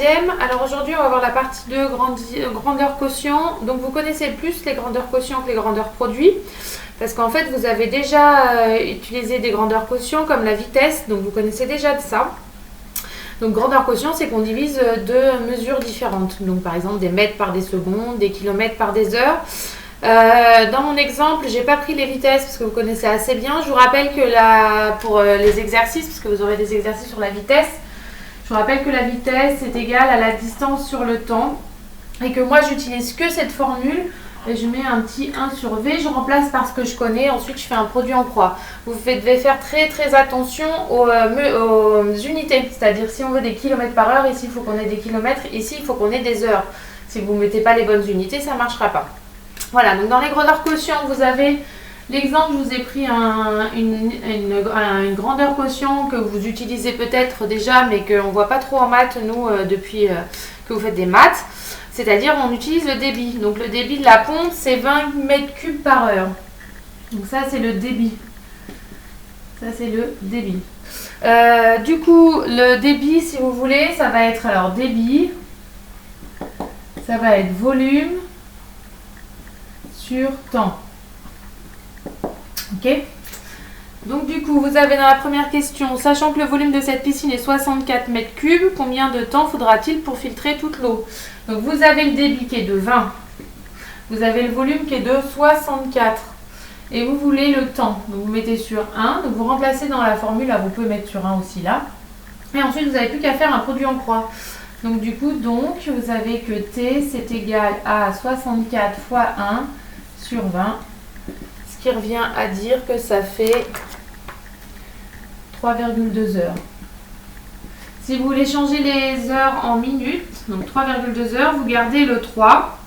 troisième. Alors aujourd'hui, on va voir la partie 2, grandeur quotient. Donc vous connaissez plus les grandeurs quotient que les grandeurs produits. Parce qu'en fait, vous avez déjà utilisé des grandeurs quotient comme la vitesse. Donc vous connaissez déjà de ça. Donc grandeur quotient, c'est qu'on divise deux mesures différentes. Donc par exemple des mètres par des secondes, des kilomètres par des heures. Dans mon exemple, j'ai pas pris les vitesses parce que vous connaissez assez bien. Je vous rappelle que pour les exercices, parce que vous aurez des exercices sur la vitesse, je vous rappelle que la vitesse est égale à la distance sur le temps et que moi j'utilise que cette formule et je mets un petit 1 sur V, je remplace par ce que je connais, ensuite je fais un produit en croix. Vous devez faire très attention aux unités, c'est-à-dire si on veut des kilomètres par heure, ici il faut qu'on ait des kilomètres, ici il faut qu'on ait des heures. Si vous ne mettez pas les bonnes unités, ça ne marchera pas. Voilà, donc dans les grandeurs quotient, vous avez l'exemple, je vous ai pris une grandeur quotient que vous utilisez peut-être déjà, mais qu'on ne voit pas trop en maths, nous, depuis que vous faites des maths. C'est-à-dire, on utilise le débit. Donc le débit de la pompe, c'est 20 mètres cubes par heure. Donc ça, c'est le débit. Ça, c'est le débit. Du coup, le débit, si vous voulez, ça va être, alors, débit, ça va être volume sur temps. Ok? Donc du coup, vous avez dans la première question, sachant que le volume de cette piscine est 64 mètres cubes, combien de temps faudra-t-il pour filtrer toute l'eau? Donc vous avez le débit qui est de 20, vous avez le volume qui est de 64 et vous voulez le temps. Donc vous mettez sur 1, donc vous remplacez dans la formule, là vous pouvez mettre sur 1 aussi là. Et ensuite vous n'avez plus qu'à faire un produit en croix. Donc du coup, vous avez que T c'est égal à 64 fois 1 sur 20. Ce qui revient à dire que ça fait 3,2 heures. Si vous voulez changer les heures en minutes, donc 3,2 heures, vous gardez le 3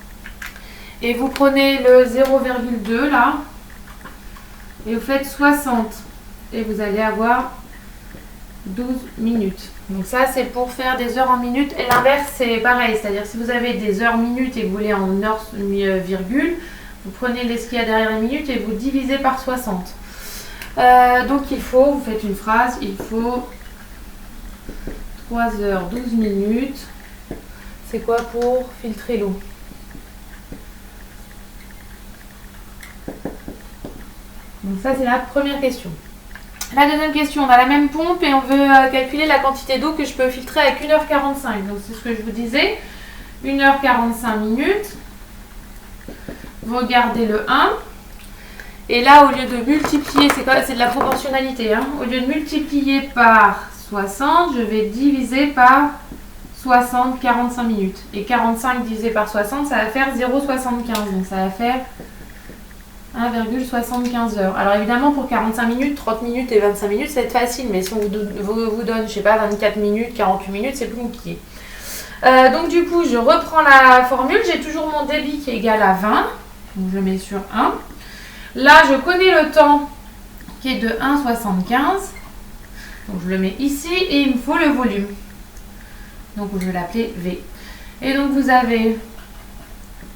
et vous prenez le 0,2 là et vous faites 60 et vous allez avoir 12 minutes. Donc ça c'est pour faire des heures en minutes et l'inverse c'est pareil, c'est-à-dire si vous avez des heures minutes et que vous voulez en heures virgule, vous prenez ce qu'il y a derrière les minutes et vous divisez par 60. Donc vous faites une phrase, il faut 3 heures 12 minutes. C'est quoi pour filtrer l'eau? Donc ça c'est la première question. La deuxième question, on a la même pompe et on veut calculer la quantité d'eau que je peux filtrer avec 1h45. Donc c'est ce que je vous disais, 1h45 minutes. Vous regardez le 1. Et là, au lieu de multiplier, c'est de la proportionnalité. Hein, au lieu de multiplier par 60, je vais diviser par 60, 45 minutes. Et 45 divisé par 60, ça va faire 0,75. Donc ça va faire 1,75 heures. Alors évidemment, pour 45 minutes, 30 minutes et 25 minutes, ça va être facile. Mais si on vous donne, je sais pas, 24 minutes, 48 minutes, c'est plus compliqué. Donc du coup, je reprends la formule. J'ai toujours mon débit qui est égal à 20. Donc je mets sur 1. Là, je connais le temps qui est de 1,75. Donc je le mets ici et il me faut le volume. Donc je vais l'appeler V. Et donc vous avez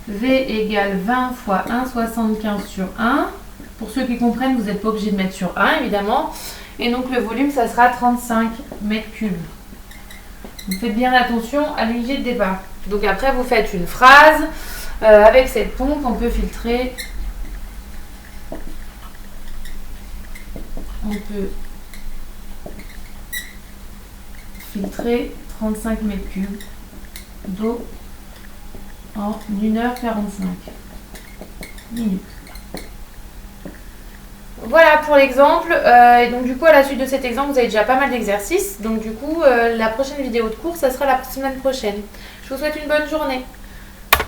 V égale 20 fois 1,75 sur 1. Pour ceux qui comprennent, vous n'êtes pas obligé de mettre sur 1 évidemment. Et donc le volume, ça sera 35 mètres cubes. Donc faites bien attention à l'unité de départ. Donc après, vous faites une phrase. Avec cette pompe, on peut filtrer. On peut filtrer 35 mètres cubes d'eau en 1h45 minutes. Voilà pour l'exemple. Et donc du coup, à la suite de cet exemple, vous avez déjà pas mal d'exercices. Donc du coup, la prochaine vidéo de cours, ça sera la semaine prochaine. Je vous souhaite une bonne journée.